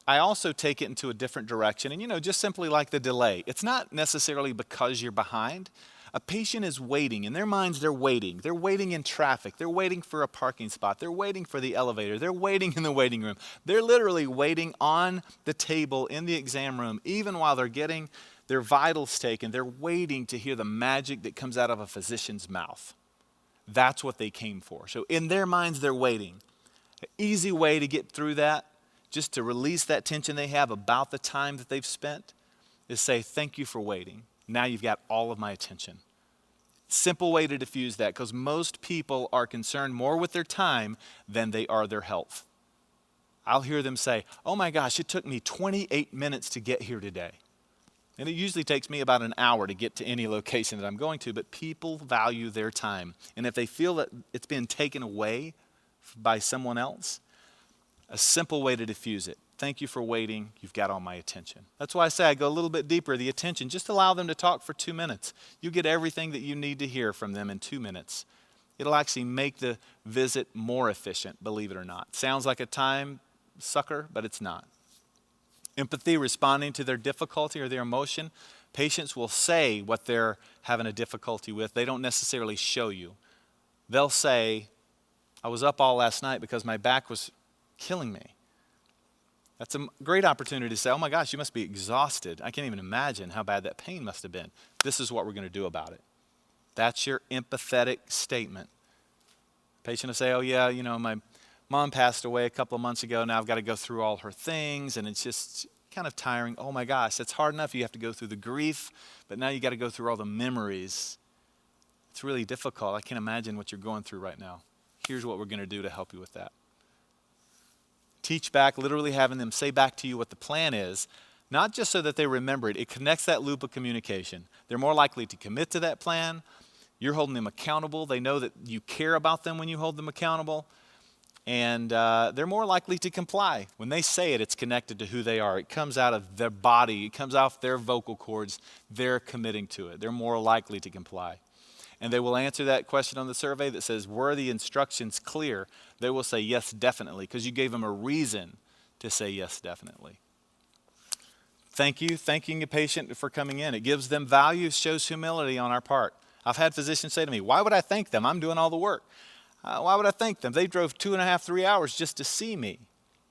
I also take it into a different direction. And, just simply like the delay. It's not necessarily because you're behind. A patient is waiting. In their minds, they're waiting. They're waiting in traffic. They're waiting for a parking spot. They're waiting for the elevator. They're waiting in the waiting room. They're literally waiting on the table in the exam room, even while they're getting their vitals taken. They're waiting to hear the magic that comes out of a physician's mouth. That's what they came for. So in their minds, they're waiting. An easy way to get through that, just to release that tension they have about the time that they've spent, is say, thank you for waiting. Now you've got all of my attention. Simple way to diffuse that, because most people are concerned more with their time than they are their health. I'll hear them say, oh my gosh, it took me 28 minutes to get here today. And it usually takes me about an hour to get to any location that I'm going to, but people value their time. And if they feel that it's been taken away by someone else, a simple way to diffuse it. Thank you for waiting. You've got all my attention. That's why I say I go a little bit deeper, the attention. Just allow them to talk for 2 minutes. You get everything that you need to hear from them in 2 minutes. It'll actually make the visit more efficient, believe it or not. Sounds like a time sucker, but it's not. Empathy, responding to their difficulty or their emotion. Patients will say what they're having a difficulty with. They don't necessarily show you. They'll say, I was up all last night because my back was killing me. That's a great opportunity to say, oh my gosh, you must be exhausted. I can't even imagine how bad that pain must have been. This is what we're going to do about it. That's your empathetic statement. Patient will say, oh yeah, my mom passed away a couple of months ago. Now I've got to go through all her things, and it's just kind of tiring. Oh my gosh, it's hard enough. You have to go through the grief, but now you got to go through all the memories. It's really difficult. I can't imagine what you're going through right now. Here's what we're going to do to help you with that. Teach back, literally having them say back to you what the plan is, not just so that they remember it. It connects that loop of communication. They're more likely to commit to that plan. You're holding them accountable. They know that you care about them when you hold them accountable. And they're more likely to comply. When they say it, it's connected to who they are. It comes out of their body. It comes off their vocal cords. They're committing to it. They're more likely to comply. And they will answer that question on the survey that says, were the instructions clear? They will say yes, definitely, because you gave them a reason to say yes, definitely. Thank you. Thanking a patient for coming in. It gives them value, shows humility on our part. I've had physicians say to me, why would I thank them? I'm doing all the work. Why would I thank them? They drove 2.5, 3 hours just to see me.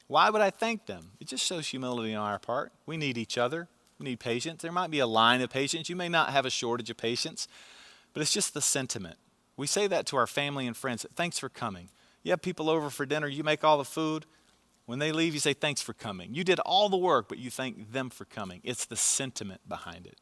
Why would I thank them? It just shows humility on our part. We need each other. We need patients. There might be a line of patients. You may not have a shortage of patients, but it's just the sentiment. We say that to our family and friends. Thanks for coming. You have people over for dinner. You make all the food. When they leave, you say, thanks for coming. You did all the work, but you thank them for coming. It's the sentiment behind it.